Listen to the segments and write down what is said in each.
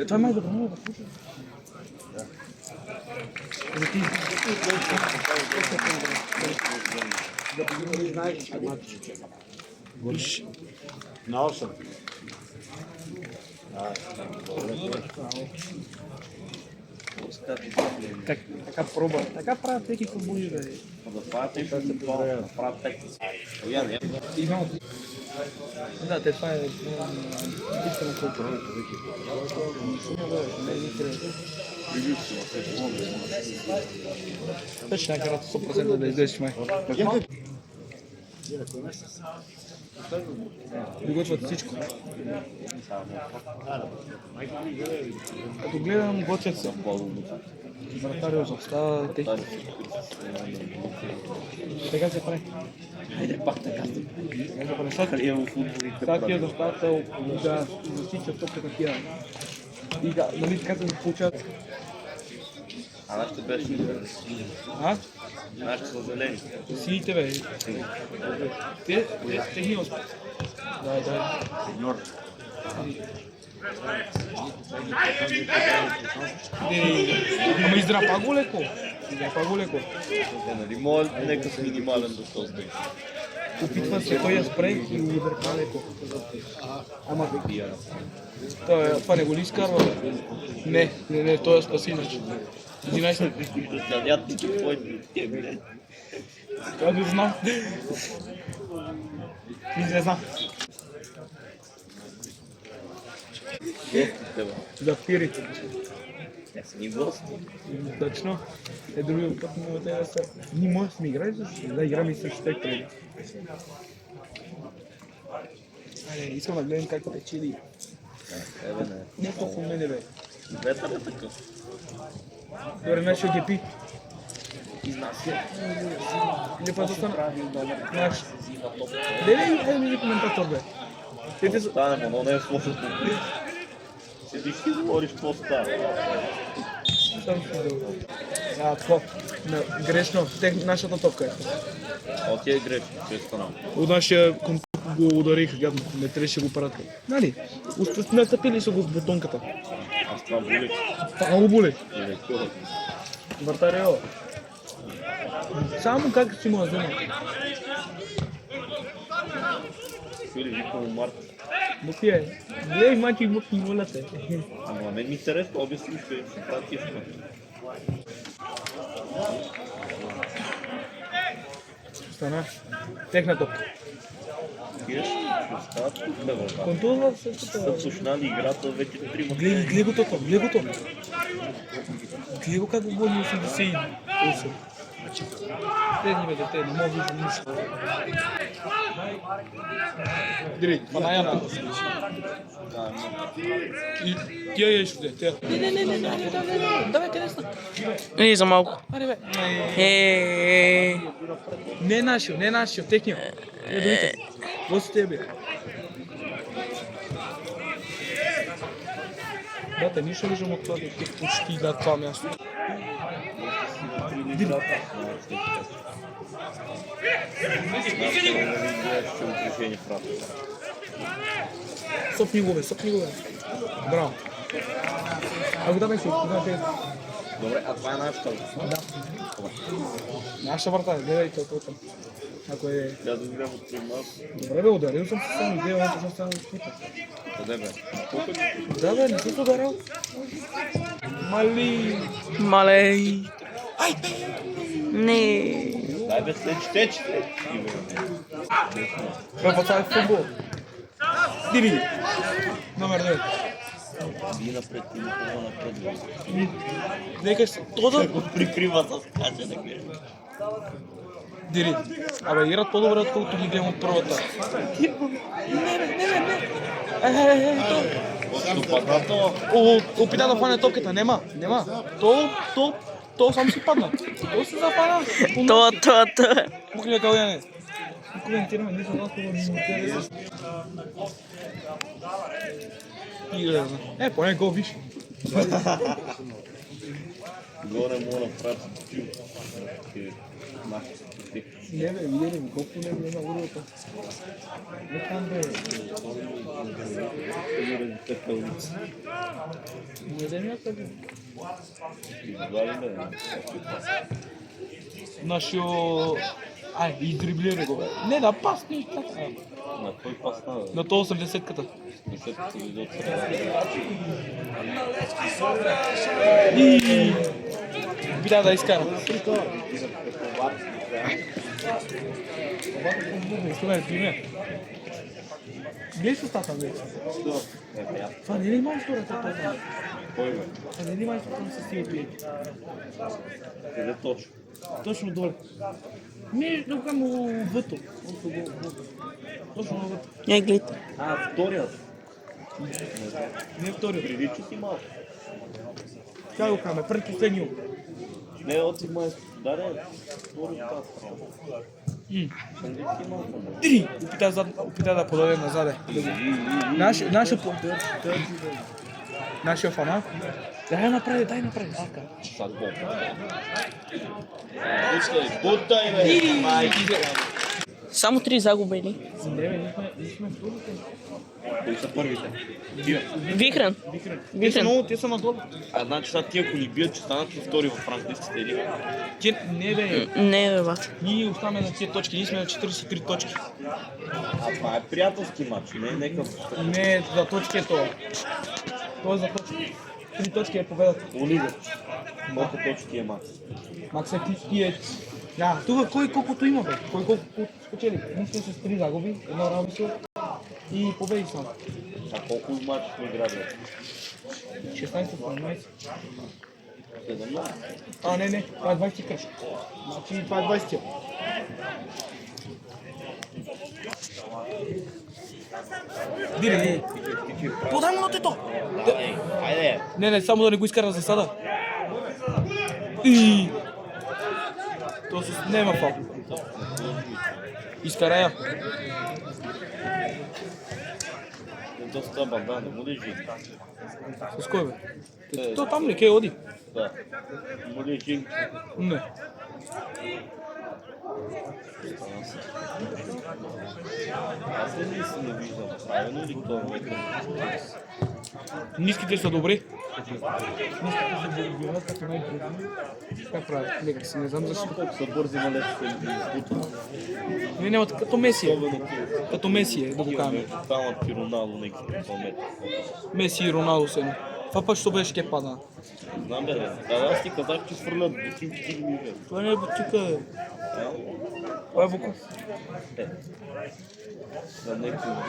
Това е най-добро, много На 8. Така проба. Така правят всеки футболи да е. Да, те това е единствена култура. Точно някакъв 100% да изглеждаш май. Приготвят всичко. Като гледам, готвят се. Вратари остава техника. Така се прави. Хайде пак така. Сега заставата да засичат топката тия. И да, нали така да се получават. А нашите беше А? нашите са зелени. Сините бе. Техни успех. Да. Сеньор. Ама издрапа го леко. Нали, моят нека с минимален до този ден. Опитва се той я спре и го издрапа леко. Ама това не го ли изкарва? Не, той я спаси иначе. 11. Следят ти твоите теми. Това го знам. Не знам. Да пирите. Те са ни гости. Точно. Другия път не те да са. Ние може да сме играли също. Да, играме и също тъй преди. Искам да гледам как те чили. Не толкова мене бе. Ветър е такъв. Добре, нещо ги пи. Не път да стана. Наш. Леле, ми коментатор бе. Те са... Стане, но не е сложно. Седиш и говориш какво става. Какво? Грешно. Нашата топка е. Ти е грешно, че е станал. От нашия контакт го удариха гадно. Не трябваше го парат. Нали? Нацепили са го с бутонката. Аз това боли. Това го боли. Или кура. Вратарио. Само как си му взема. Фили, викам Март. Бухи е. Гледай мачи бухи, моля те. Ама мен ми интересно, обясни, ще правят кишка. Стана. Техна топка. Киш, ще стават тук на върха. Контузва се Са слушнали играта вече 3 мъка. Гледай го това, гледай го това. Гледай го как го гони 88. Тези бе дете, не мога да виждам нищо. Дирей, фанаяна. И тя я ще дете. Не, давай къде сна? Не, за малко. Аре бе. Не е нашия, техния. Другите. Гостите бе. Брате, нищо виждам от това, дете почти на това място. Сопни го бе. Браво. А го давай си, Добре, а това е нашата. Да. Наша врата, гледайте от там. Ако е... Трябва да видим от при нас. Добре бе, ударил съм се само, гледам, че съм само снипа. Къде бе? Да бе, не си се ударил. Малей. Не. Дай бе, след че. Бе, това е футбол. Диви. Номер 9. Вие напред и напред. Нека се... Това Го прикрива с кача да гледа. Дири. Абе, играт по-добре, отколкото ги гледам от първата. Не. Опита да фане топката. Нема. То сам си падна. То се запада. Това. Бухля калаяне. Коментираме, не съм разговор, не ми интереса. Поне гол виж. Горе мора правят чу. Не бе, видели ми колко не е на урото. Не там бе. Не земята бе. Нашио... Ай, издриблира го бе. Не, да пасни така. На кой пасна, бе? На то 80-ката. 10-ката дойде от И... Видя да изкара. Изкара пример. Гледаш устата, бе. Това не е ли майстора, това? Кой, бе? Това не е ли майстора с тия пиети? Къде точно? Точно долу. Между камо вътре. Точно вътре. Я гледам. Вторият. Не вторият. Прилича си малко. Как го каме? Предпоследният. Не, оти майстор. Да, не. Втори пас. Три! Опита да подаде назад. Нашия фанат. Дай направи. Ака. Sad bom. Putaj me, majke. Само 3 загуби или? Не бе, ние сме вторите. Кои са първите? Вихрен. Те са надолу. Значи сега тия, ако ни бият, че станат ли втори в ранглистите или? Не бе, Не, бе, бат. ние оставаме на тия точки, ние сме на 43 точки. Това е приятелски матч, не е някакъв. Не, за точки е това. Това е за точки. 3 точки е победата. Олига. Колко точки е матч? Макс е тия. Да, тук кой колкото има бе. Кой колкото спечели. Ние сме с 3 загуби, едно равенство и победи само. А колко матч сме играли? 16-17. 17. Не, това е 20 кръг. Значи това е 20. Дире. Подай му на тето! Айде! Не, само да не го изкара за сада. И... То с... Нема фал. Изкара я. Доста банда, не му лежи. С кой бе? То там ли? Кей оди? Да. Му лежи. Не. Аз не си не виждам. Правилно ли това е? Ниските са добри. Ниските са добри, като най-бързи. Как правят? Нека си, не знам защо. Колко са бързи, но лесно се избутват. Не, няма като Меси е. Особено Като Меси е, да го кажем. Талант и Роналдо, нека се памет. Меси и Роналдо се. Това път ще беше ке падна. Знам бе, аз ти казах, че свърлят бутинки и ми бе. Това не е бутика, бе. Това е Вуков. За някой друг.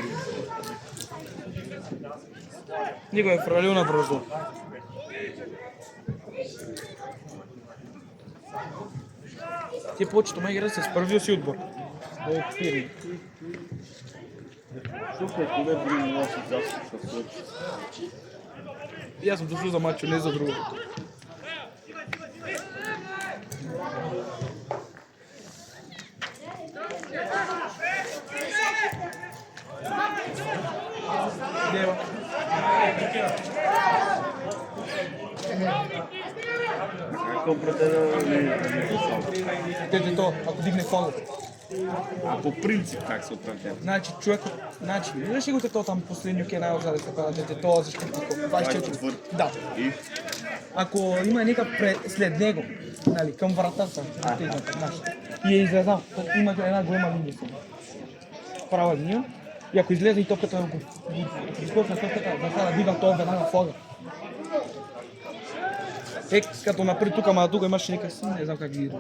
Никой е фралил на бръждо. Ти повечето ме игра с първия си отбор. От фирми. Тук ако не били не носи засуха в случай. И аз съм дошъл за матчо, не за друго. Дева. Какво определя ли? Детето, ако дигне фол. По принцип как се определя? Значи човек, виждаш ли го тето там последния кенай отзаде се пада детето защитнико, 24. Да. И? Ако има някакъв след него, нали, към вратата, и е излезал, има една голема линия. Права линия. И ако излезе и топката го изкочна топката, за да дига това веднага флага. Като напред тук, ама тук имаше някакъв си, не знам как ги идва.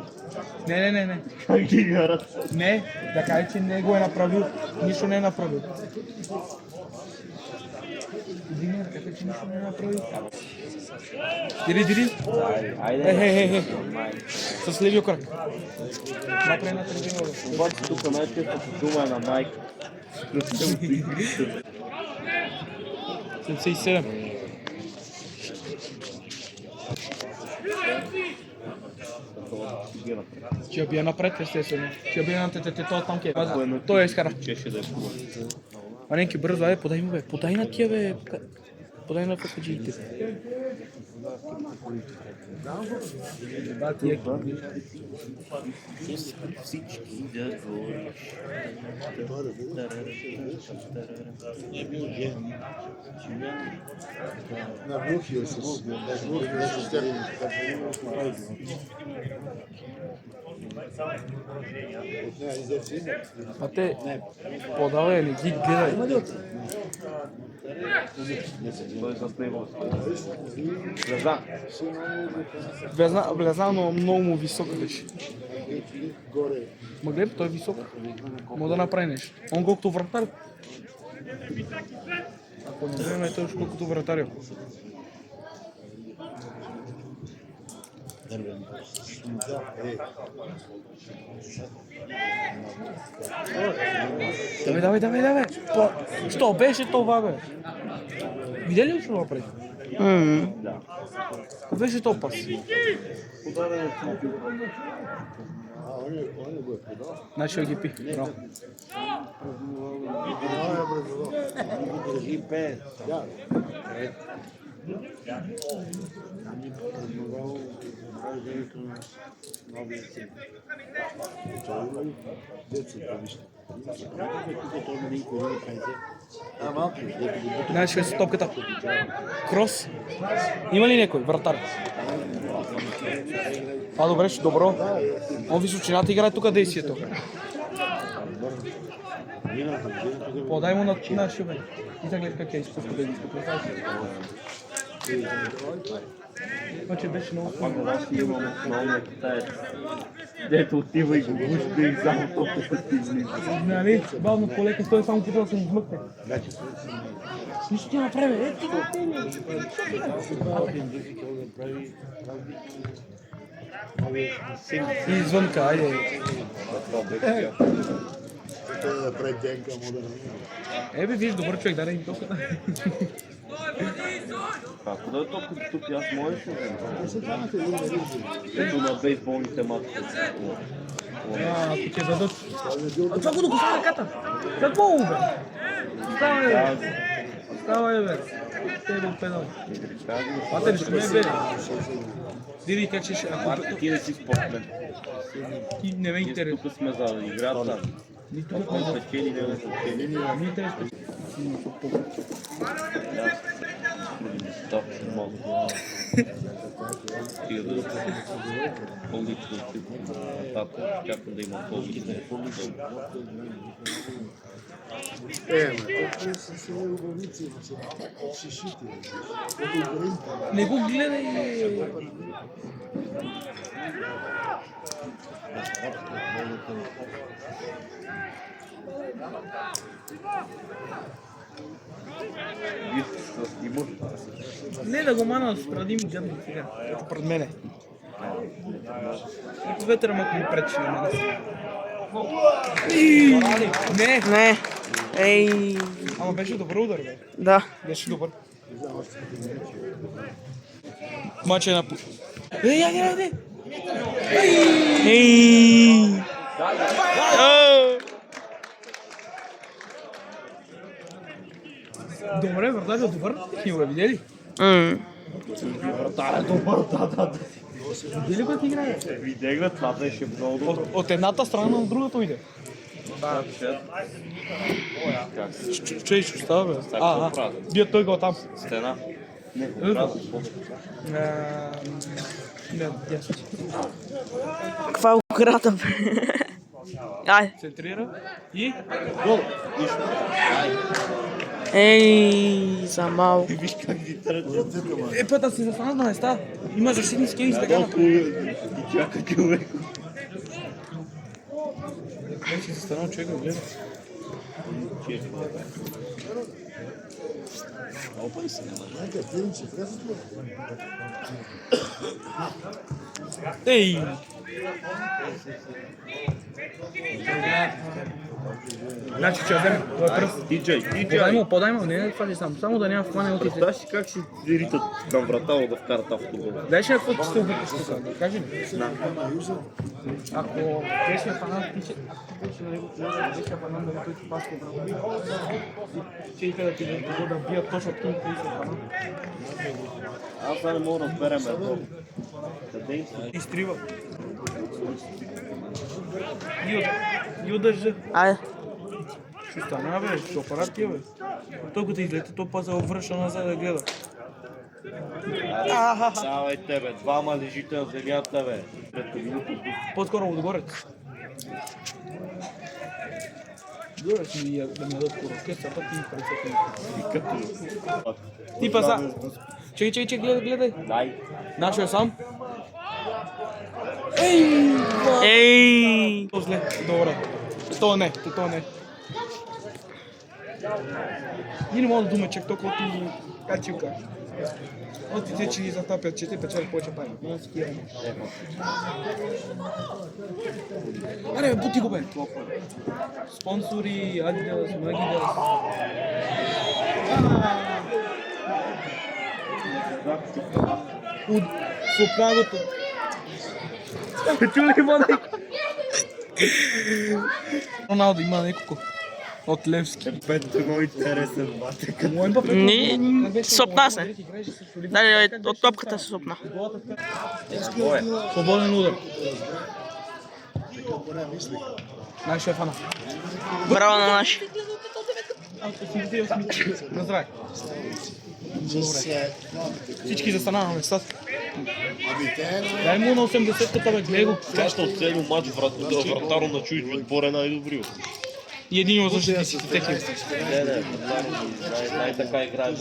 Не. Как ги гарат? Не, да каже, че не го е направил, нищо не е направил. Дигне ръката, че нищо не е направил. Дири. Айде. С левия крак. Напред на трибуна. Обаче тук най-често дума е на майка. 77. Ще я бия напред, естествено. Ще я бия на тето там ке. Той я изкара. Чеше да е хубаво. Маненки бързо, подай му бе. Подай на тия бе. Подай на факаджиите. Бати е. Всички да говориш. Nagluchio się. А те подавай, не ги гледай. Той с него. Влезна, но много му висок беше. Ма гледай, той е висок. Мога да направи нещо. Он колкото вратар. Ако не вземе, той ще колкото вратаря. Давай. Що беше това, бе? Видели ли това напред? Какво беше то пас? Значи ги пи. Браво. Знаеш къде са топката? Крос. Има ли някой? Вратар. Това добре, ще добро. Он височината играе тук действието. Подай му на нашия бе. И заглед как е изпуска да ги изпуска. Обаче беше много хубаво. Аз имам основния китаец. Дето отива и го гушда и само толкова ти излиза. Нали? Бавно полека, той само питал да се измъкне. Нищо ти направи, е, ти го и извънка, айде. Ебе, виж, добър човек, даде им топката. Ако да е топката тук, аз можеш ли да ето на бейсболните матчи. Ако ти дадат. А това го докосва ръката. Какво, бе? Ставай, бе. Тебе от педал. Патер, ще ме, бе. Диди, как ще... Марко, ти не си спортмен. Ти не ме Ние интересува. тук сме за играта. Нито Ако са чели, не са чели. не ми интересува. Стоп, малко. Стига да по-лично така, чакам да има по-лично. Не го гледай. Виж с Тимур. Не да го мана да спради ми гадно сега. Ето пред мене. Ето ветъра малко ми пречи на мене. Не! Не. Ей. Ама беше добър удар, бе. Да. Беше добър. Мача е на... Ей, айде! Ей. Добре, вратар е добър. Ти го видели? Вратар е добър, да. Видели го ти играе? Видех, това беше много добър. От едната страна на другата иде. Чуй, ще става, бе. Бия той го там. Стена. Не, Не, ясно. Каква е ограда, бе? Ай. Центрира и... гол. Нищо. Ей, за малко. Виж как ги тръгва. Пъта си застана на места. Има защитни скейли с така. И чака човек. Вече си станал човек го гледа. Опай се, няма. Ей! Значи ще я вземе. Това е пръст. Диджей. Подай му, не това ли сам. Само да няма хване от Представяш си как ще ритат на врата да вкарат автогол? Дай ще някакво чисто въпуск. Кажи ми. Ако беше фанат, ако беше на него, беше фанат, нали той си паска обратно. Ще иска да ти да бият точно към 30 фанат. Аз не мога да разберем едно. Къде им се? Изтрива. И удържа. Айде. Ще стана, бе, ще операция, бе. Той като излети, то па се връща назад да гледа. Давайте, бе, двама лежите на земята, бе. По-скоро отгоре. Добре, ще ми да ми дадат корокеса, пък и 50. Ти паса. Чекай, гледай. Дай. Нашо е сам. Ей! Зле, добре. То не. Ние не мога да думаме чак толкова ти качилка. От те, че ни затапят, че те печели повече пари. Не си кираме. Аре, бе, бути го, бе. Спонсори, Adidas, Magidas. От Сопрагото. Чули има неколко. Роналдо има неколко. От Левски. Пето много интересен, бате. Ни, сопна се. Дали, от топката се сопна. Свободен удар. Нашия фана. Браво на наши. На здраве. Всички застана на местата. Дай му на 80-ката, бе, гледай го. Каща от целия матч вратаро на чуич отбор е най-добрил. И един от защитниците теки. Не, най-така играе.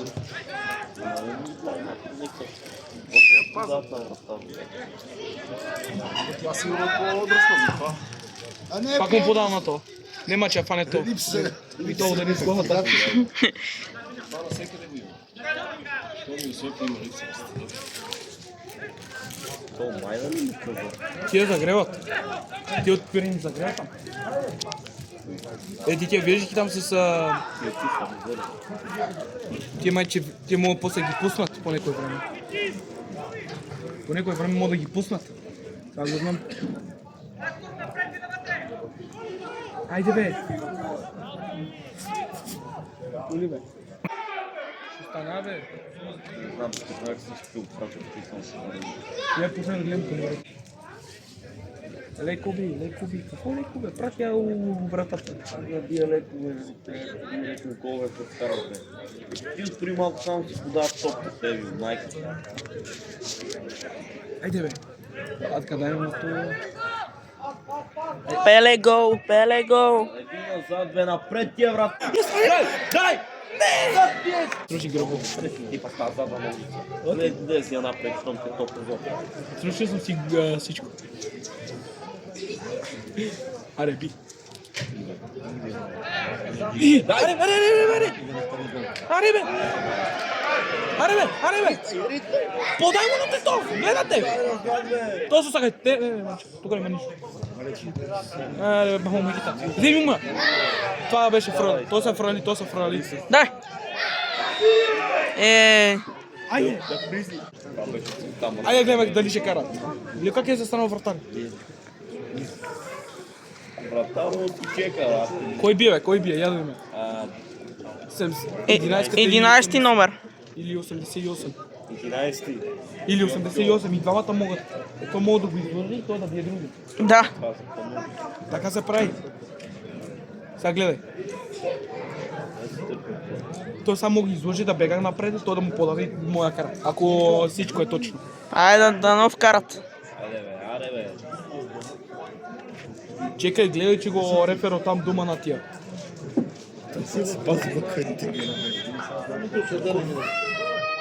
Това сигурно по-дръсно това. А не, Пак му подал на то. Нема че фане то. И то удари с главата. То майна ли ми каза? Тия загреват. Ти от Пирин загреват там. Ти виждаш там с... Тия майче, тия могат после ги пуснат по некое време. По некое време могат да ги пуснат. Аз го знам. Айде, бе! Коли, бе? Ще стана, бе! Не знам, че човек всички оправят, които съм си. Я почна да гледам към врата. Леко би. Какво леко, бе? Прах я у вратата. Да бия леко, бе. Леко голове подкарат, бе. Ти отпри малко само си подават топка в тебе, майка. Айде, бе! А така дай му то... Пеле гол. Един назад, бе, напред тия врат. Дай! Сруши гръбо. Ти пак тази задна на улица. Не си я напред, щом те топка зло. Срушил съм си всичко. Аре, би. Аре, бе! Подай му на Титов! Гледате! Точно сега. Тук не има нищо. Аре, бе, бахо мегита. Вземи му! Това беше фрали. То са фрали. Дай. Айде! Това беше там. Айде, гледаме дали ще карат. Или как е застанал вратар? Вратаро ти чека, Кой бие? Я да видим. 11 номер. Или 88. 11-ти. Или 88 и двамата могат. То могат да го изложи и то да бие други. Да. Това се помня. Така се прави. Сега гледай. Той само го изложи да бега напред и той да му подаде моя кара. Ако всичко е точно. Айде да нов вкарат. Аре бе. Чекай, гледай, че го рефера там дума на тия.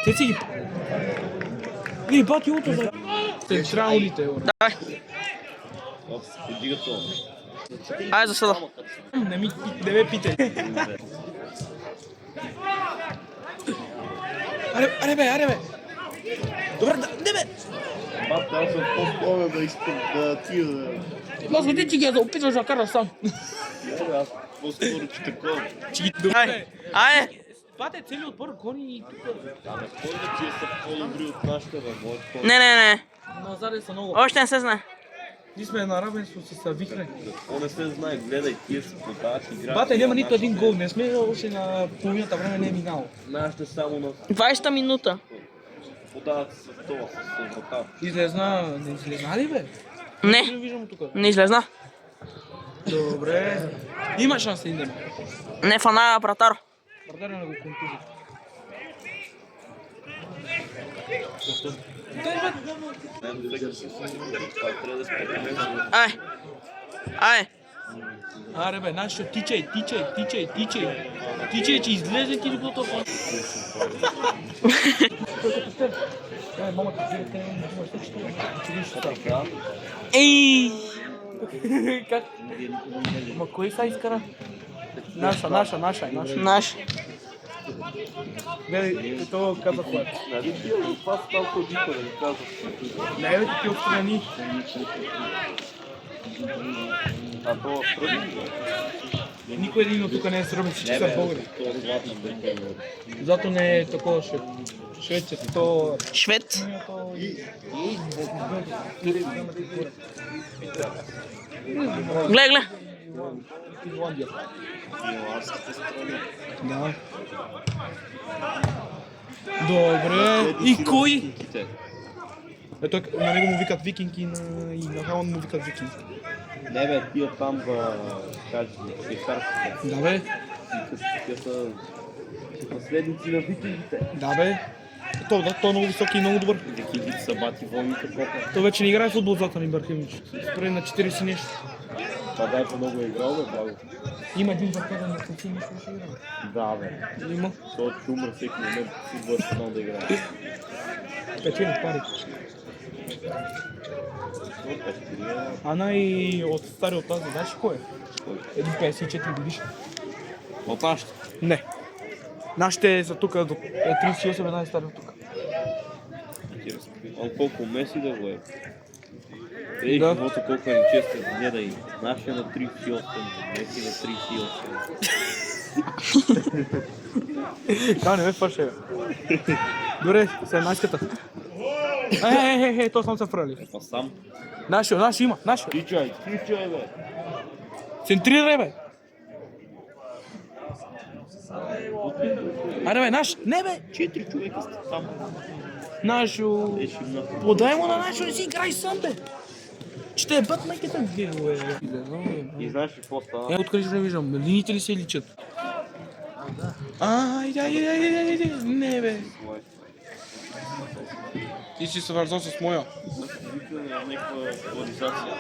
Те си ги... Ей, бати уто за... Централните, бе. Дай. Подига това. Айде за съда. Не ме питай. Аре бе! Добре, не бе! Бат, аз съм по-склонен да искам да тия да... Аз го ти, че ги опитваш да караш сам. Не бе, аз по-скоро че такова. Че ги добре. Айде. Това е целият отбор, гони и тук. Абе, кой да тия са по-добри от нашите, бе, моят по... Не. Назаде са много. Още не се знае. Ние сме на равенство с Вихрен. Он не се знае, гледай, тия са подачи, играят. Бате, няма нито един гол. Не сме още на половината време, не е минало. Нашите само на 20-та минута. подават с това, с врата. Излезна, не излезна ли бе? Не Не, виждам тук. не излезна. Добре. Има шанс да идем. Не фана вратар. Бърдаря на го контузи. Ай. Ай. Аре бе, нашо, тичай, че излезе ти ли го това? Мама, ти Ей. Как? Ма кой са изкара? Наша. Наш. Гледай, това каза кое. Това са толкова дипа, да ви казвам. Не, бе, ти отстрани. А то стръди. Никой един от тук не е сръбен, всички са българи. То е златна брика. Зато не е такова Швеция, то... Швед. Гледай. Финландия. Да. Добре. И кой? Ето, на него му викат викинг и на Халанд му викат викинг. Не бе, тия там кажи, швейцарските. Да бе, Те са наследници на викингите. да бе. Той е много висок и много добър. Викингите са бати войните попа. Той вече не играе в футбол Златан Ибрахимович. Спре на 40 нещо. Това дайте много е играл, бе, браво. Има един въртаден на Сенси, нещо да ще играе. Да, бе. Има. Той ще умре всеки момент, футбол ще да играе. Печели пари. Ана и от стари от тази, знаеш ли кой е? Един 54 годишен. От нашите. Не. Нашите са тук до 38 най-стари от тук. Он колко Меси да го е. Ей, Да. живота колко е нечестен, гледай. Нашия на 38, Меси на 38. Да, не ме фърше, бе. Добре, 17-ката. То сам се фрали. А сам? Нашо има, нашо. Тичай, бе. Центрирай, бе. Аре, бе, наш. Не, бе. 4 човека сте там. Нашо. Еши много. Подай му на нашо, не си играй сам, бе. Че те е бът майката гео, е. И знаеш ли какво стана? Откъде ще не виждам? Линиите ли се личат? Айде. Не, бе. Ти си свързал с моя. Викане на някаква актуализация.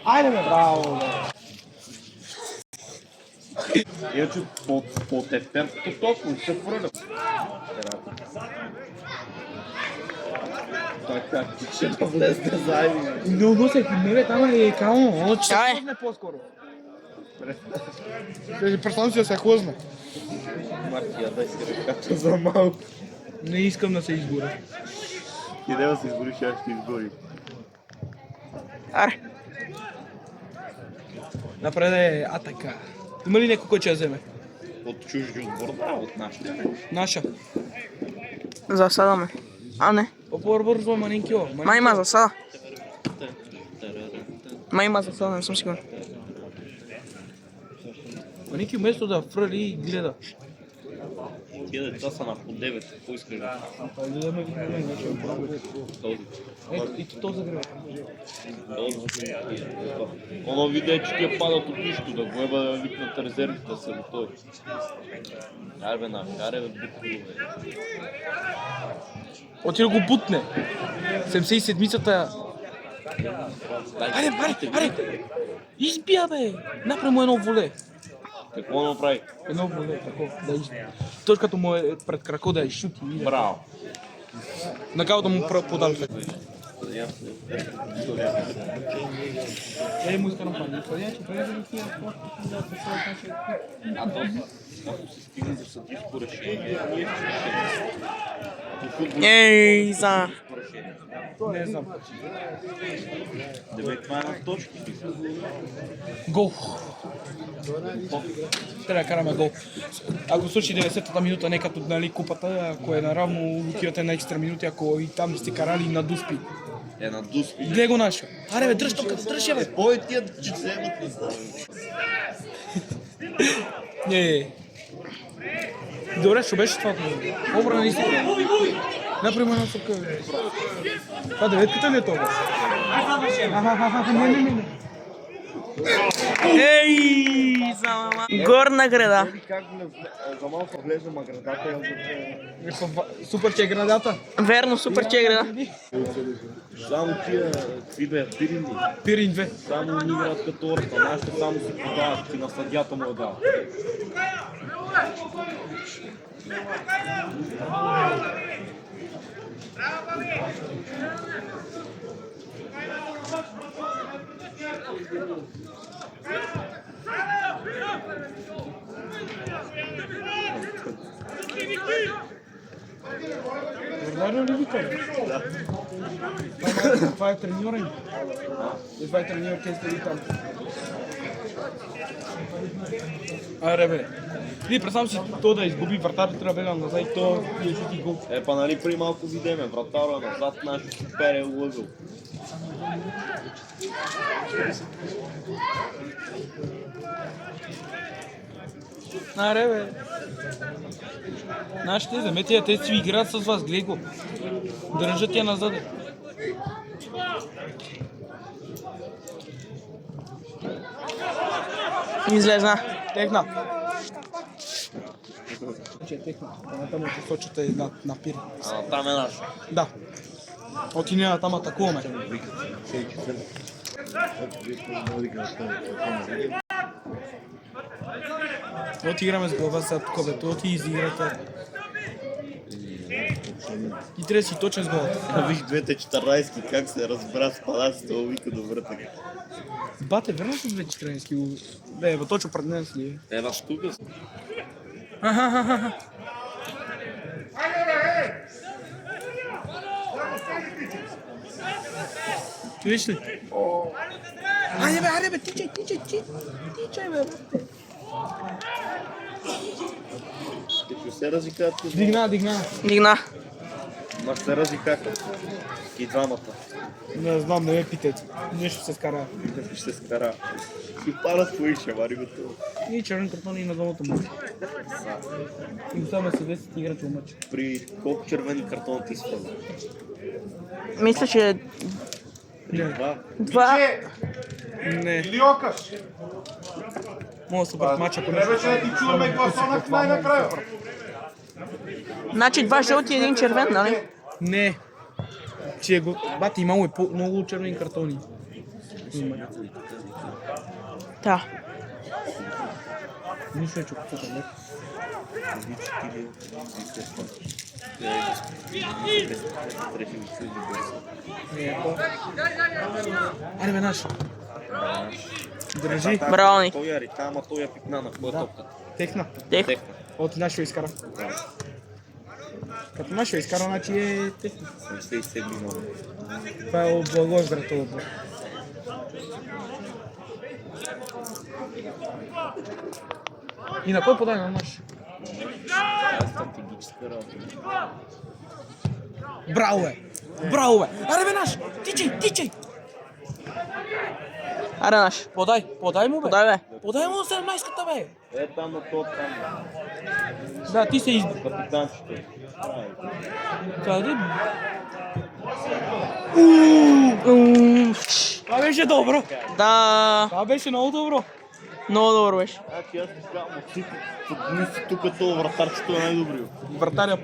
Айде, бе, браво, бе. Иначе по тефтерското толкова се фръля. Така, ще да влезне заедно. Много се не, там е кално, че се Ай. хлъзне по-скоро. Представям си да се хлъзне. Мартия, дай си ръката за малко. Не искам да се изгоря. Ти да се изгориш, аз ще изгори. Аре. Напред е атака. Има ли някой, който ще я вземе? От чужди отбор, да, от нашите. Наша. Засадаме. А, не. По-бързо, маненкио. Май има засада. Май има засада, не съм сигурен. Маненкио вместо да фръли гледа. Тия деца са на по 9, какво искаш да Да ме този? ето, и то загрева. Оно видео, че тия падат от нищо, да го еба да викнат резервите да са готови. Аре бе, накаре бе, бутни бе. Отида го бутне. 77-цата. Аре! Избия, бе! Напред му едно воле. Какво направи? Едно воле, такова. Да той като му е пред крако да я шути. Браво! Накал да му подам. Му изкарам пани. А то, ако се стигне за съдийско решение, ние ще решим. Ей, за. Не знам. Това е на точки. Гол. Трябва да караме гол. Ако случи 90-та минута, не като нали, купата, ако е наравно, отивате на екстра минути, ако и там сте карали на дуспи. На дуспи. Гледай го нашо. Аре бе, дръж топката, дръж я бе. Бой тия, че вземат. Не. Добре, ще беше това. Обра на истина. Например, на сука. Това деветката ли е това? Не. Ей, за мама. Горна града. Как за малко влезем на градата, Супер, че е градата. Верно, супер, че е града. само тия, какви бе, пирини. Пирин 2. Само ни играят като орта, нашите само си подават, че на съдята му е дал. Верно ли вика? Да. Това е треньора им. Това е треньор, те стои там. Аре бе. Ти представям си то да изгуби вратаря, трябва бега назад и то и шути гол. Па нали при малко видеме, вратара назад наши си пере лъгъл. Аре бе. Нашите заметия, те си играят с вас, гледай го. Държат я назад. Излезна. Техна. Че е техна. Там от сочата е на пир. Там е наш. Да. Оти ние там атакуваме. Оти играме с глава сега тук, бе. Оти изиграте. И трябва да си точен с главата. Виж двете 14 как се разбра с палаците, вика добре така. Бате, верно са две 14? Бе, точно пред нас ли е? Една штука. Ти виж ли? Айде бе, тичай бе. Ще се разикат. Дигна. Ма ще се разикат. И двамата. Не знам, не ме питайте. Нещо се скара. Ще се скара. Си пара свои шамари готово. И черен картон и на двамата му. И оставаме се 10 играчи матч. При колко червени картона ти спада? Мисля, че Два. два. Не. Или окаш? Мога да се бъдат матч, ако не Трябва, че да ти чуваме и гласонът най-накрая. Значи два жълти и един червен, нали? Не. Че го... Бати, имало е много червени картони. Да. Нищо е чуката, не. Аре бе, наш. Държи. Браво ни. Той е рита, ама той е пикна на кой е топката. Техна. Тех. Техна. От нашо изкара. Като нашо изкара, значи е техна. 77 минути. Това е от Благоздра това отбор. И на кой подай на наш? Това е стратегическа работа. Браво бе! Аре бе наш! Тичай! Аре наш. Подай му бе! Подай бе. Подай му 17-ката бе! Е там на то там. Да, ти се изби. Капитанчето. Къде? Уф. Това беше добро! Да. Това беше много добро! Много добър беше. Значи аз ти казвам, ти тук този вратарчето е най-добрия. Вратаря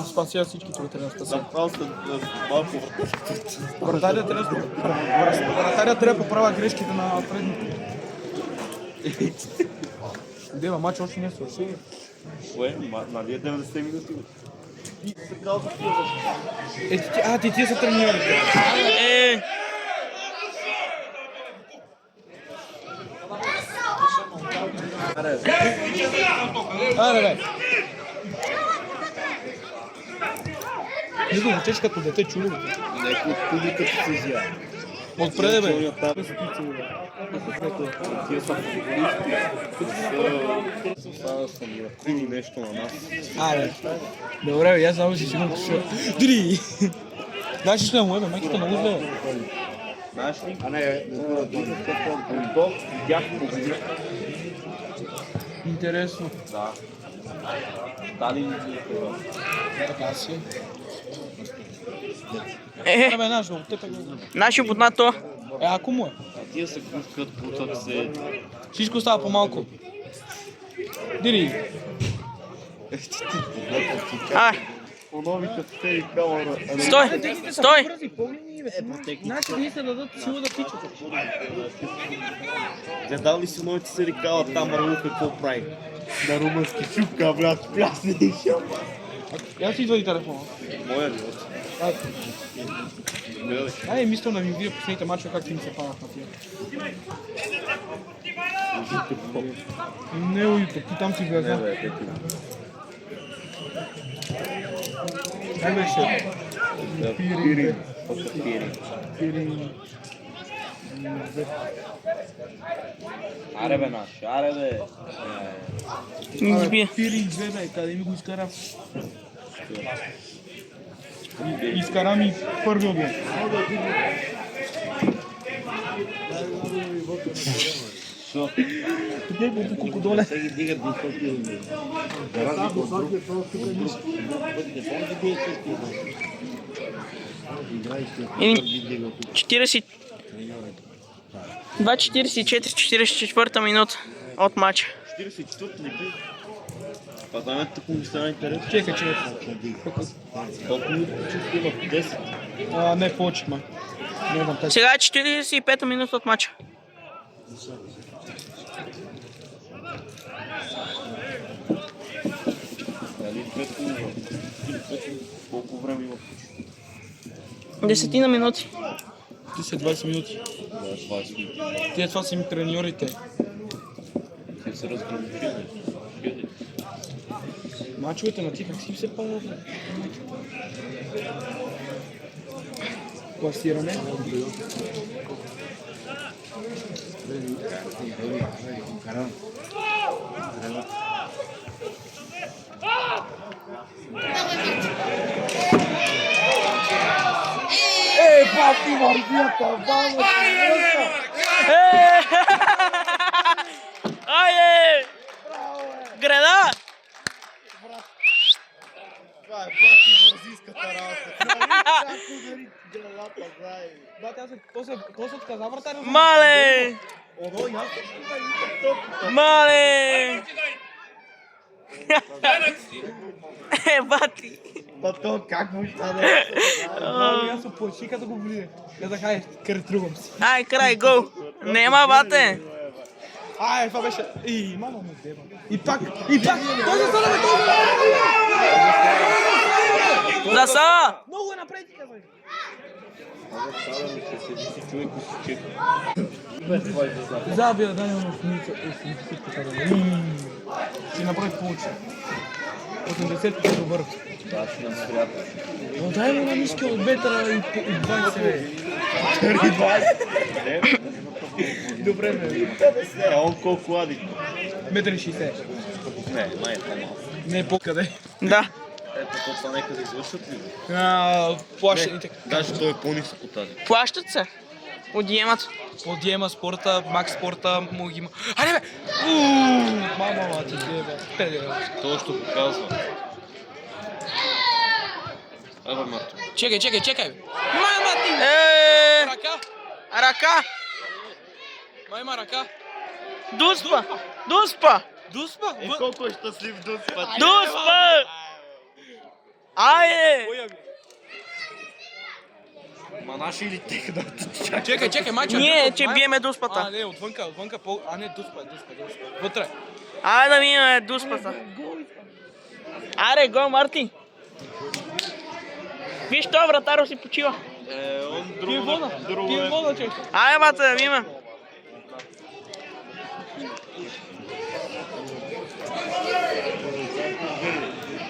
спася всички, това трябва да спася. Направо след малко вратарчето. Вратаря трябва да поправя грешките на предните. Дева, матч още не е свършил. Кое? Нали е 90 минути? И се казва Ти тия са треньорите. Аре бе. Не го звучеш като дете, чули го. Някой от публиката се изява. Отпреде, бе. Тия са футболисти, са самоактивни нещо на нас. Айде. Добре, бе, аз само си сигурно ще... Дри! Знаеш ли му е, бе, майката много зле, бе. Знаеш ли? А не, Булдог видях по година. Интересно. Да. Стали ли това? Така си. Е, Бе, наш, от теб е го. наши поднато. Ако му е. А тия се пускат, бутат се. Всичко става по-малко. Дири. Ай, По-новите те и камера. стой, стой. Значи ние се дадат сила да тичат. Гледал ли си новите се рекала там, Ралу какво прави? На румънски шупка, брат, плясне и шупка. Я си извади телефона. Моя ли? Ай, мисля да ми видя последните мачове, как ти ми се падат на тия. Не, уйто, ти там си гледа. Как беше? Пирин. Пирин. Аре бе наш, аре бе. Не избия. Пирин 2, бе, къде ми го изкара? Изкара ми първи обяд. Тук е колко доле. Сега ги дигат до 100 Или 40... 2:44 минута от матча. 44-то ли би? Пазаме тук ми стана интересно. Чекай. Колко минути почти има? 10? Не, повече, май. Не знам, Сега е 45 минута от матча. Дали колко време има? 10 минути. ти са 20 минути. Да, 20 минути. Тия това са ми треньорите. Те се разграничили. Мачовете на тия как си се падат? Класиране. Бати мърдията, баба! Айде! Града! Това е бати вързиската работа. Как удари градата, зай. Бати, аз после отказа вратаря. Мале! Оно, ясно. Мале! Бати! Па то как му ще да... Аз се плаши като го видя. Казах, ай, картрувам си. Ай, край, гол! Нема, бате! Ай, това беше... Мама му деба. И пак! Той застана, бе, той! Заса! Много е напред, казах. Забия, дай му 80 Ще направи получи. 80 е добър. Да, ще нам приятел. Но дай му на ниски от метра и 20, бе. 20? Добре, бе. Он колко лади? Метър и 60. Не, май е по-малко. Не е по-къде. Да. Ето, това нека да извършват ли? Плащаните. Даже той е по-нисък от тази. Плащат се. Одиемат. Подиема спорта, Макс спорта, му ги има. Аре, бе! Мама, ти деба. Педе, Това ще показва. Абе, Марто. Чекай. Мама ти! Ръка! Ръка! Майма ръка! Дуспа! Дуспа? Колко е щастлив Дуспа. Дуспа! Айде! Ма наши или тех да Чекай, мача. Ние, че биеме дуспата. Не, отвънка, не, дуспа. Вътре. Айде да биеме дуспата. Аре, гол, Марти! Виж, той вратаро си почива. Он Ти е вода, чекай. Айде, бате, да биеме.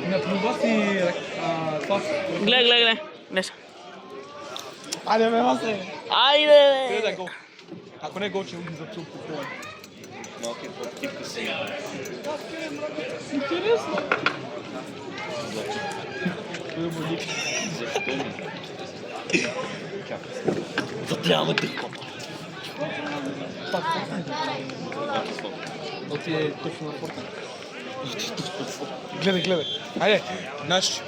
Наплюва си Гледай, гледай. Гледай се. Айде, бе, Васе. Айде! Къде да е гол? Ако не е гол, ще ги зачул по това. Малки подтипка си. Интересно. Защо ми? Чакай. Да трябва да хвапа. Пак, да ти е точно на форта. Гледай, гледай. Айде, наш.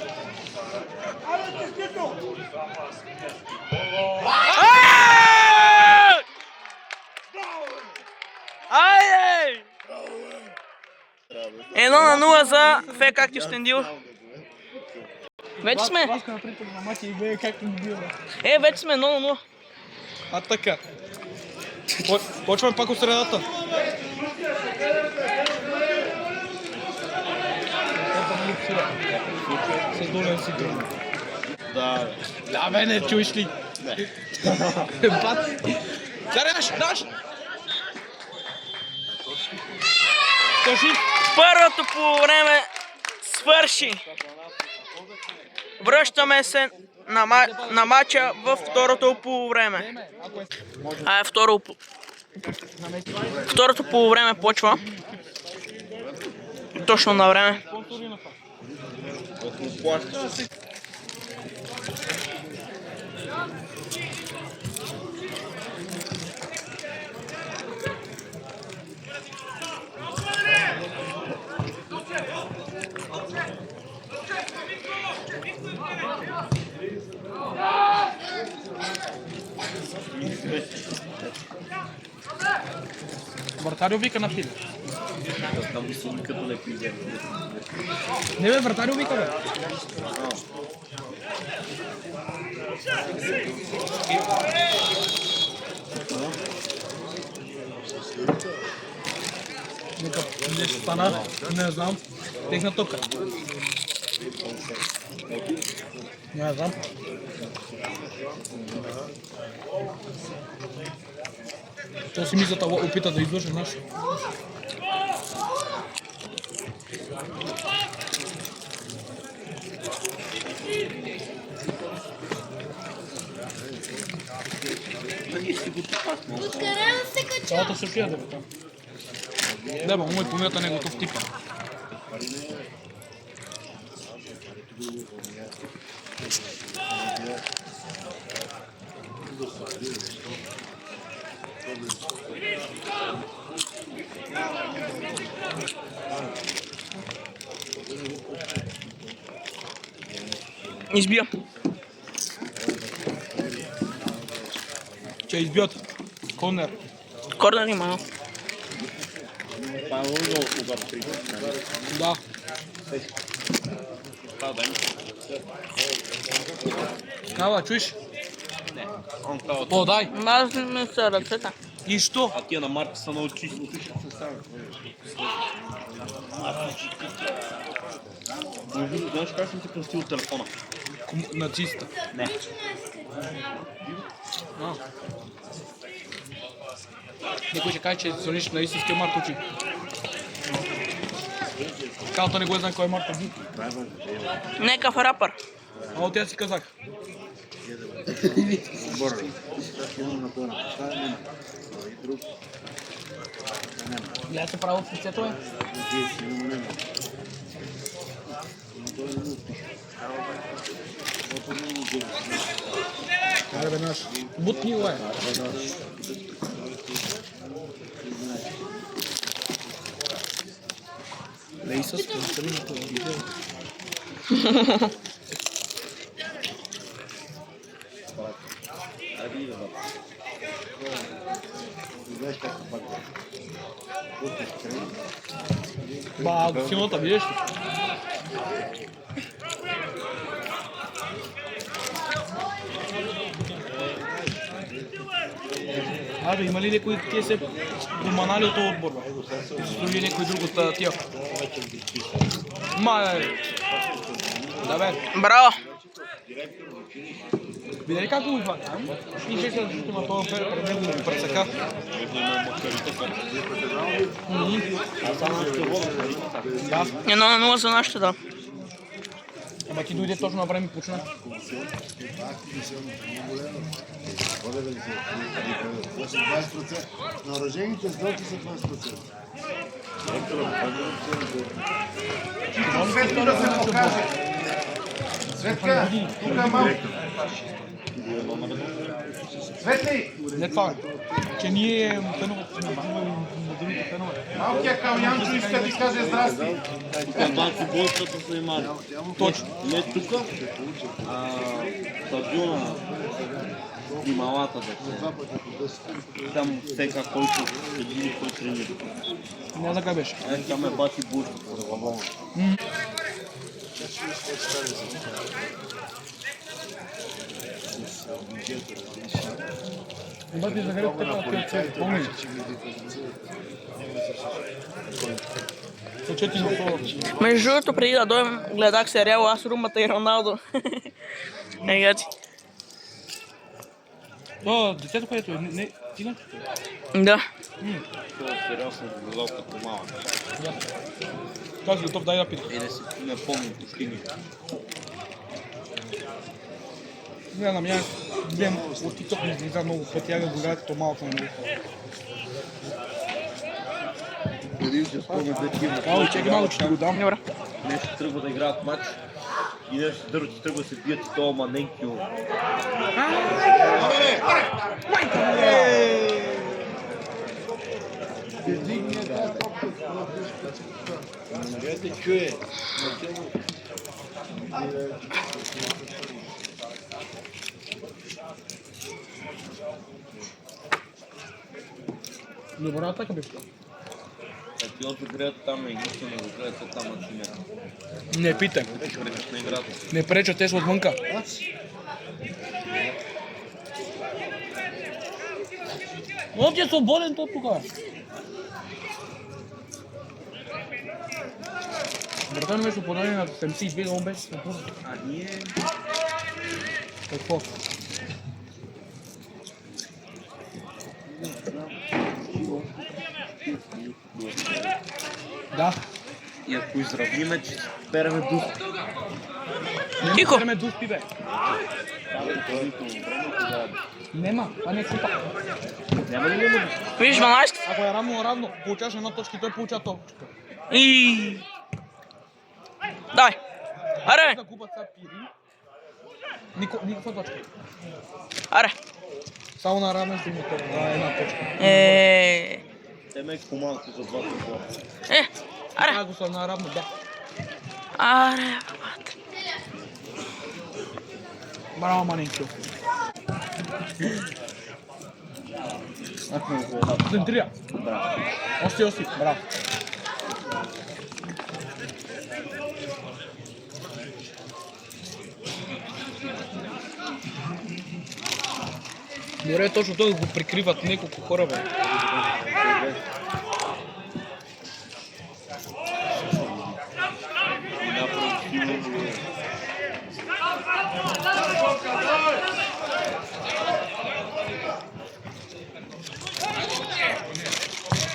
Айде! 1-0 за ФК Кюстендил. Вече сме. Васка на приятел на мати и бе, как ни бива. Вече сме 1-0. А така. Почваме пак от средата. С долен си трудно. Да, Да, бе, не чуеш ли? не. Бат. Сега даш! Кажи. Първото по време свърши. Връщаме се на матча във второто по време. Второто по време почва. Точно на време. Вратарю вика на филе. Там си като леки взема. Не бе, вратарю вика бе. Нека не стана, не знам. Техна топка. Не знам. То си мисля, опита да излъже наш. Цялата се пия да бе там. Да, бе, мой помията не е готов типа. Избия. Че избият. Конер. Корнер има. Павло удар 3. Да. Кава, чуеш? Не. Он става. О, дай. Аз не са ръцете. И що? А тия на Марка са много чисти. Знаеш как съм ти кръстил телефона? Нациста. Не. Никой ще каже, че сониш на истинския Марко Чи. Калта не го знае кой е Марко. Некав рапър. А от тя си казах. Гледа се право в лицето е. Аре бе наш. Бутни го е. Лей с констрината на видео. Ба, силната видиш ли? Абе, има ли някой тия се доманали от този отбор? Или някой друг от тия? Да бе. Браво! Видя ли как го извади? И ще се на този пред него го пресека. Да. 1-0 за нашите, да. Ама ти дойде точно на време и почна. Значи 20%. На оръжейните сделки са 20%. Светко да се покаже. Светка, тук е малко. Светли! Не това е. Че ние фенове сме на другите фенове. Малкият Калянчо иска да ти каже здрасти. Тук малко болствата са имали. Точно. Не тук, стадиона и малата да там всека, който седи, който тренира. Не знам как беше. Там е бати болствата. Бати Захарев така от помни. Сочети на това. Между другото, преди да дойдем, гледах сериал Аз, Румата и Роналдо. Ега ти. То, детето, което е, не, ти на? Да. Това е сериал съм гледал като малък. Казвай, готов, дай да питам. И не си не помня почти нищо. Не знам, я гледам от TikTok ми излиза много пъти, я го гледам като малко на него. Ало, чекай малко, че ти го дам. Добре. Нещо тръгва да играят матч и нещо друго, че тръгва да се бият и това маненкио. Добра атака беше. Ти от играят там и нищо не го гледат там на синя. Не питай. Пречеш на играта. Не преча, те са отвънка. Но ти е свободен то тук. Братан беше подаден на 72, он беше свободен. А ние... Какво? Да. И ако изравниме, че переме дух. Тихо. Време дуспи, бе. Нема, а не купа. Няма ли да Виж, 12. Ако е равно, получаваш една точка и той получава точка. И... Дай. Аре, Да купат са пири. Никаква точка. аре. Само на равен ще му това една точка. Те ме е по-малко за два това. Аре. Го са на равно, да. Аре, бабата. Браво, маненкио. Центрия. Браво. Оси, браво. Добре, точно това го прикриват няколко хора, бе.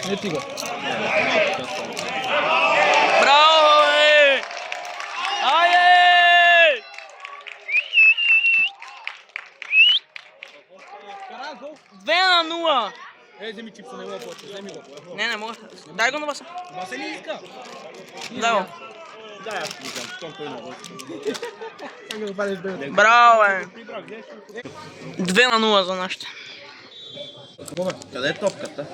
Не ти го. Браво, бе! Айде! Кара гол. 2-0. Вземи чипса, не го плаче, вземи го. Не мога. Дай го на Васа. Васе не иска. Дай го. Да, аз ти дам, щом той на Васе. Браво, бе. 2-0 за нашите. Къде е топката?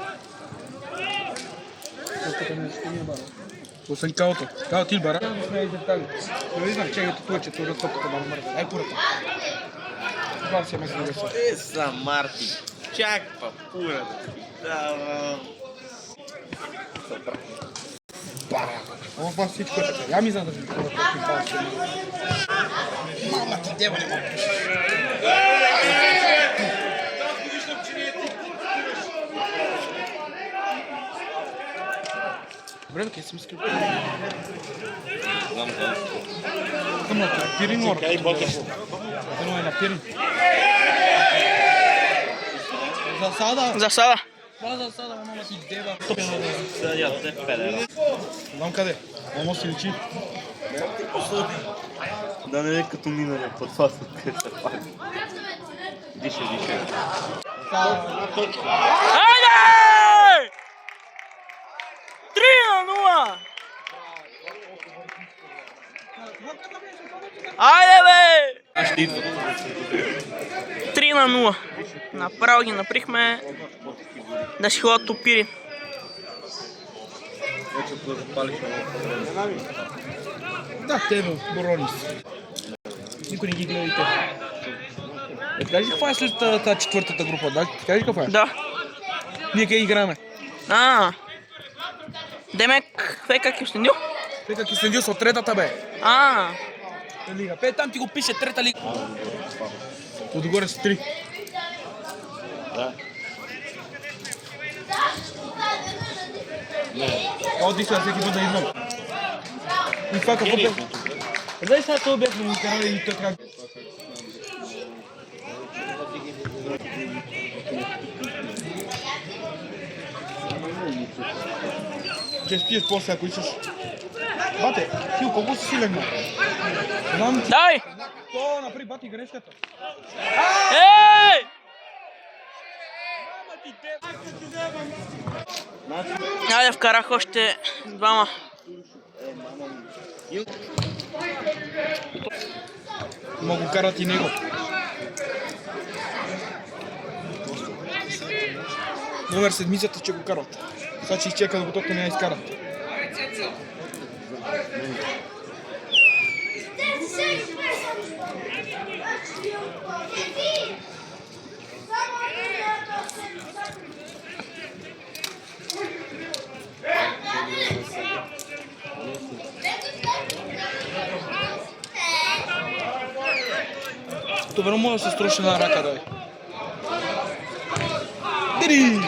Освен каото. Као ти бара. Не знам, чекай това, че това топката да мърда. Ай курата. Това си ме гледа. Са Марти. Чак папура. Да, Ама това всичко е така. Я ми за да ви кажа какви палци. Мама ти дева не мога. Добре, да си мисли. знам да. Към на пирин мора. Едно е на пирин. Засада. Засада. Това засада, мама ти дева. Съдя се педера. Знам къде. Оно си личи. Да не е като миналия път, това се откъща пак. Дише. Айде! 3-0! Айде, бе! Аз ще идват. 3-0. Направо ги наприхме да си ходят топири. Вече запалиш на Да, тебе, Боронис. Никой не ги гледа и те. Кажи каква е след тази четвъртата група, да? Кажи каква е? Да. Ние къде играме? Демек, Фека Кюстендил. Фека Кюстендил са от третата, бе. Лига. Там ти го пише трета лига. Отгоре са 3. Да. Оди сега всеки път да идвам. И това какво бе? Дай сега това бяхме ни карали и така. Ще спиеш после, ако искаш. Бате, Хил, колко си силен, бе? Знам, че... Дай! То направи бати грешката. Ей! Айде, вкарах още двама. Мога карат и него. Номер седмицата, че го карат. Сега ще изчека, докато не я изкарат. Това може да се струши на рака, дай. Дири!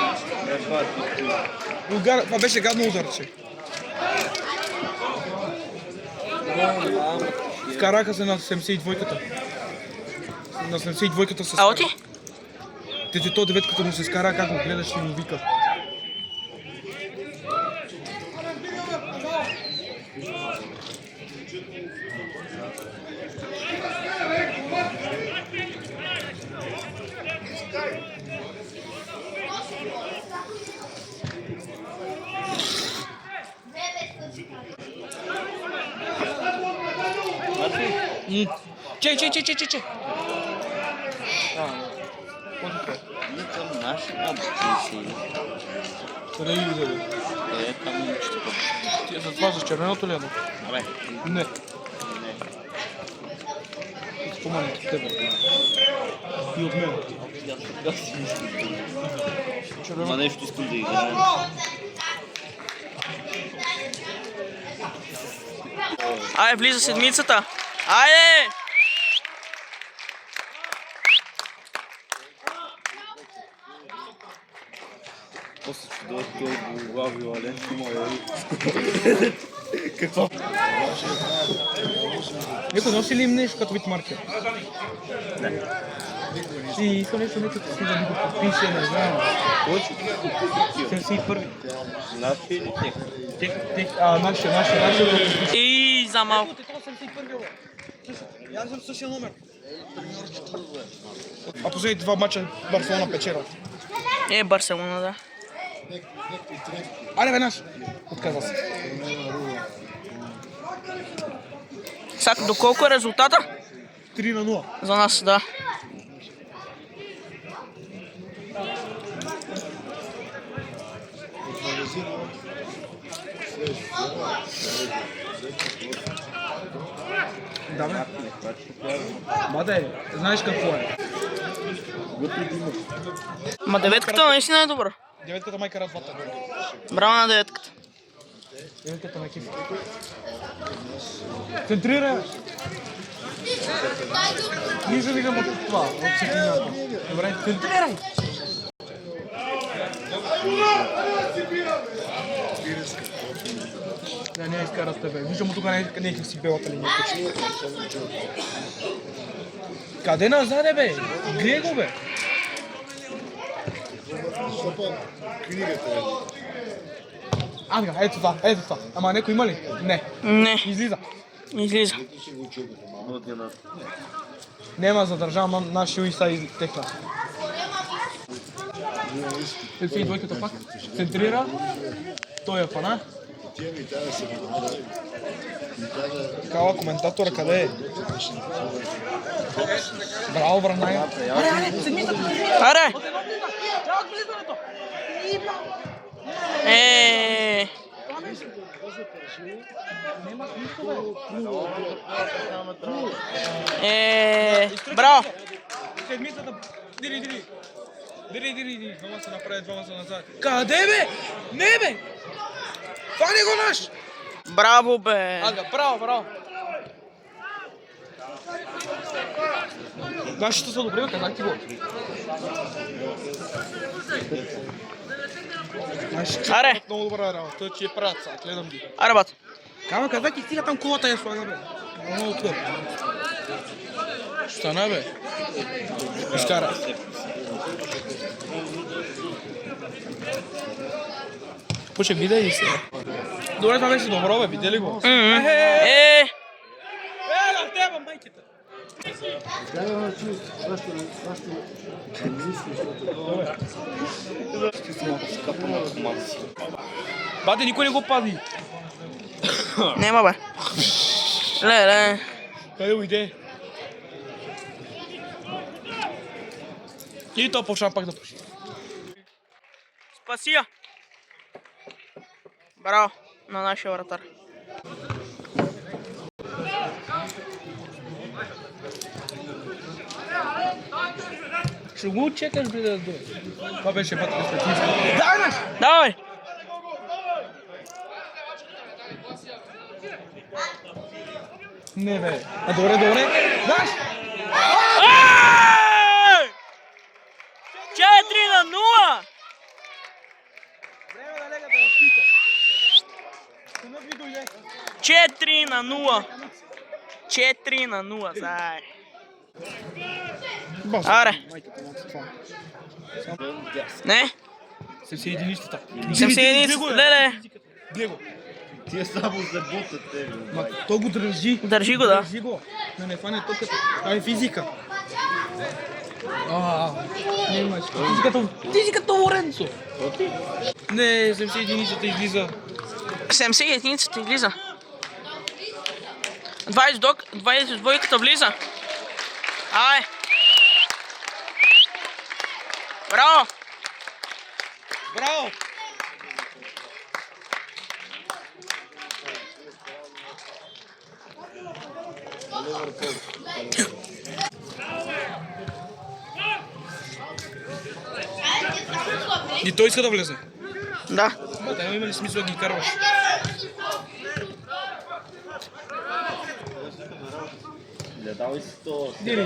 Това беше гадно ударче. Вкараха се на 72-ката. На 72-ката се скара. Ало ти? То 9-ката му се скара, как го гледаш и му вика. Че. Към нашата си. Къде ги взе, бе? Там момичето. Ти е за това, за червеното ли едно? Абе. Не. Спомням ти тебе. И от мен. Как си мислиш? Ма нещо искам да играем. Айде, влиза седмицата. Айде! После ще дойде той глави, Вален, какво? Ето, носи ли им нещо като вид маркер? Не. И иска нещо като си да ми го подпише, не знам. Кой? 71-ви. Наши или тех? Нашия. И за малко. Аз съм същия номер. А последните два мача Барселона печела. Барселона, да. Айде, бе, наш! Отказва се. Сега, доколко е резултата? 3-0. За нас, да. Да, бе. Баде, знаеш какво е? Ма деветката наистина е добра. Деветката майка развата. Браво на деветката. Деветката на екипа. Центрира! Нищо виждам от това, от сетинята. Добре, центрирай! Да, не изкара с тебе. Виждам от тук не е си белата линия. Къде назаде, бе? Грие го, бе! Ето това. Ама някой има ли? Не. Не. Излиза. Излиза. Нема задържал нашия и са техна. Елфи двойката пак. Центрира. Той е фана. Такава коментатора къде е? Браво, Бранайга. Аре! Браво! Седмицата. Дири. Двама се напред, двама се назад. Къде бе? Не бе! Фани го наш! Браво, бе! Ага, браво! Нашите са добри, казах ти го. Аре! Много добра работа, той че е праца, гледам ги. Аре, бат! Кама казах ти стига там колата я слага, бе. Много твърд. Стана, бе. Изкара. Пуше, видя ли се? Добре, това беше добро, бе, видя ли го? На тебе, майките! Бате, никой не го пази. Нема, бе. Леле. Къде уйде? И то почна пак да пуши. Спаси я. Браво на нашия вратар. Ще го чекаш, бе, да дойде. Това беше път перспективска. Давай! Не, бе. А, добре. Даш! 4-0! Време да лега да я спика. Синът ви дойде. 4-0! 4-0, зай. Аре. Не? 71-ищата. 71, леле. Глего. Тия само забутат те. Ма, той го държи. Държи го, да. Държи го. Да не фане топката. Това е физика. Нямаш. Физиката Лоренцо. Не, 71-ищата излиза. 71-цата излиза. 22-ката влиза. Ай! Браво! Браво! И той иска да влезе. Да. Бата, има ли смисъл да ги карваш? Гледал ли си то? Дири.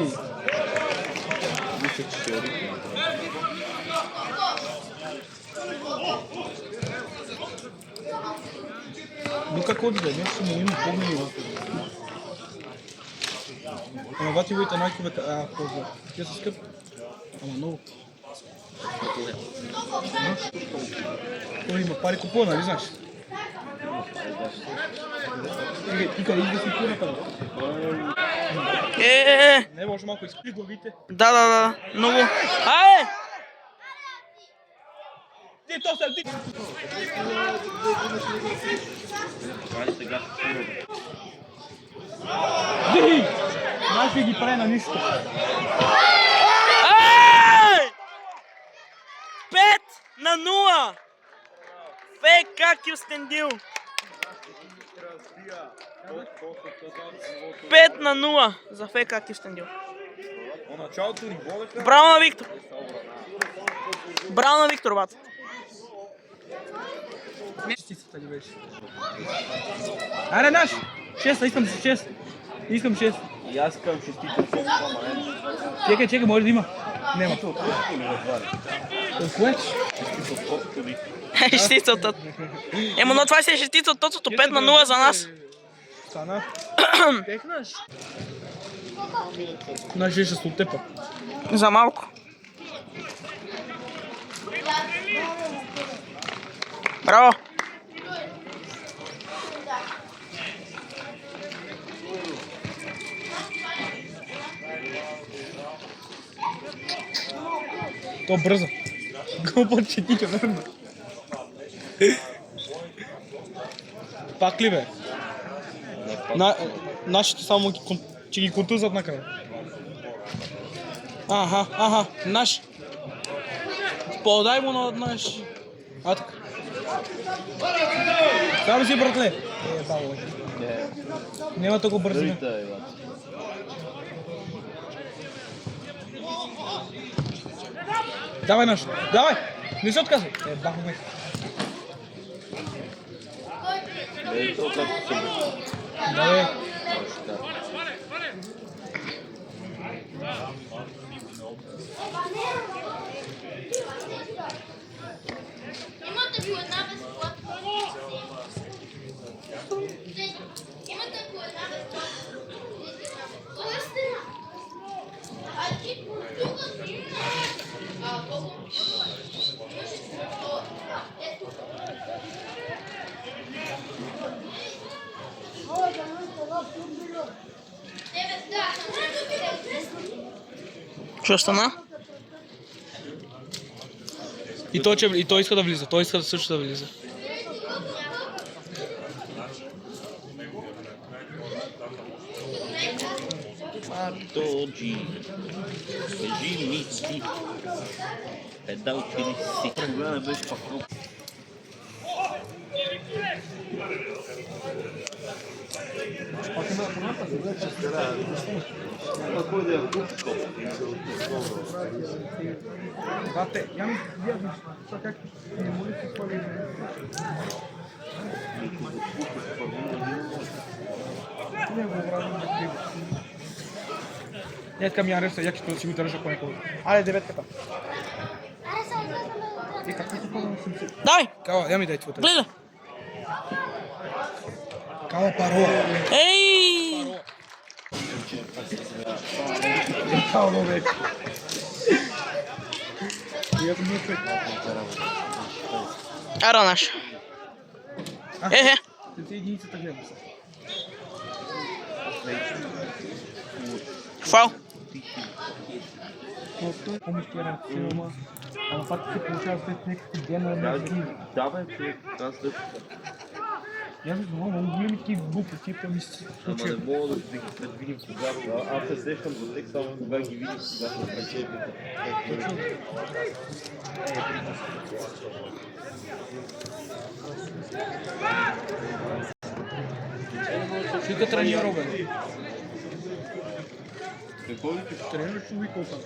Мисля, че ще ритм. Ну как ходи, бе? Нещо му има помни. Ама бати войте найковете. Позна. Тя са скъп. Ама много. Той има пари купона, нали знаеш? Ти къде да си курата, бе? Не, може малко изкри главите. Да. Много. Ай! Ти, то се, ти! Ди! Знаеш ли ги прави на нищо? Ай! 5-0! ФК Кюстендил. 5-0 за ФК Кюстендил. Браво на Виктор! Браво на Виктор, бат! Частицата ли беше? Аре, наш! 6, искам 6. Искам 6. И аз искам шестица, ама не. Чекай, може да има. Нема. Кое? Шестица от тото. Но това си е шестица от тото, 5-0 за нас. Стана. Технаш? Наш е 6 от тепа. За малко. Браво! То бързо. Го четите, верно. Пак ли бе? Нашите само че ги контузат накрая. Аха, наш. Подай му на наш. А така. Само си, братле. Бало. Няма толкова бързина. Давай наш, давай! Не се отказвай! Бахме. Давай. Имате по една безплатна. Имате по една безплатна. А ти тук си. Колко? Що стана? И той иска да влиза, той иска също да влиза. Тоджи. Кажи ми си. Педал или си. Тогава беше пак много. Бате, я ми видиш, как не може да се хвали. Днеска ми ареста, як ще си го държа по някога. Айде, деветката. И как ти попълвам съм си? Дай! Кава, я ми дай твоята. Гледай! Кава парола. Ей! Кава човек. Я съм мисля. Ара наш. Ехе. Ти единицата гледам се. Фал. Помещена филма. Ама пак се получава след някакви гена. Давай, човек, аз да... Я не знам, много големи такива глупости, типа ми се Ама случва. не мога да ги предвидим кога. Аз се сещам за тек само кога ги видим, кога са пречепите. Вика тренира, бе. Какво викаш? Тренира човека там.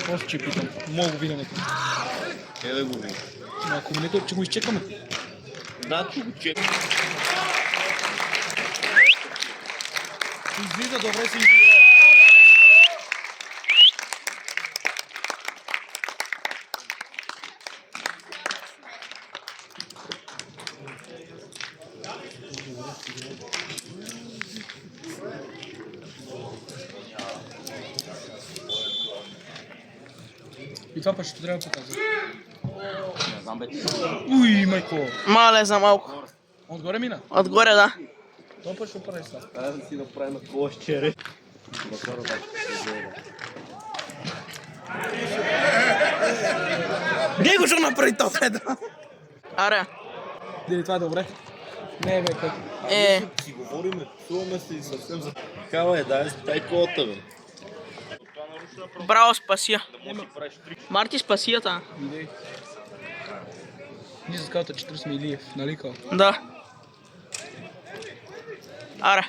Просто че питам. Мога го видя някой. Да го видиш. Ако не то, че го изчекаме. Да, че го чекам. Излиза, добре се излиза. И това пък ще трябва да показва. Не знам бе ти. Уй, майко! Мале за малко. Отгоре мина? Отгоре, да. Това пък ще прави сега. Трябва да си направим кошчере. Не го ще направи то, Феда! Аре. Дели, това е добре? Не, бе, как? Си говориме, чуваме се и съвсем за... Такава е, дай кота, бе. Браво, спасия. Да можеш да правиш трик. Марти, спасията. Идей. Ние с скаута 40 Илиев, нали кал? Да. Аре.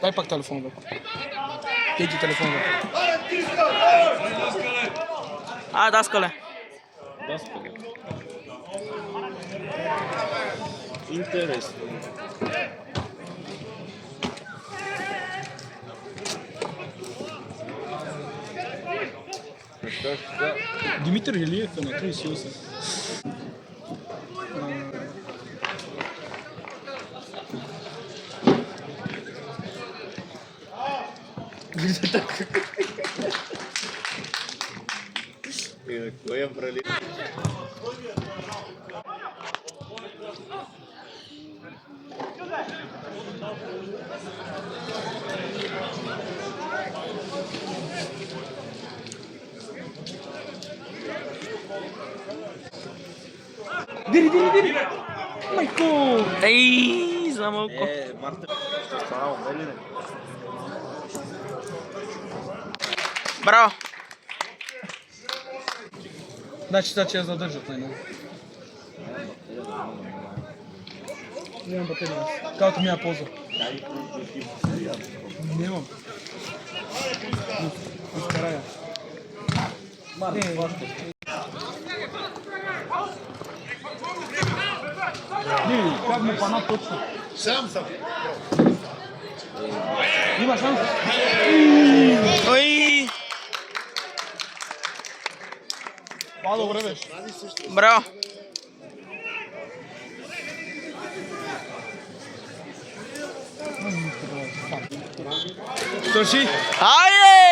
Дай пак телефон, бе. Теги телефон, бе. Даскале. Да, спокойно. Интересно. Димитър Илиев е на 38. Кой е брали? Дири! Майко! Ей, за малко. Марта, ще става, нали не? Браво. Значи сега че я задържат най-много. Нямам батерия. Както ми я ползва. Нямам. Изкарая. Не, как му пана точно? Сам съм. Има шанс. Ой, Пало време. браво. Търши. Айде!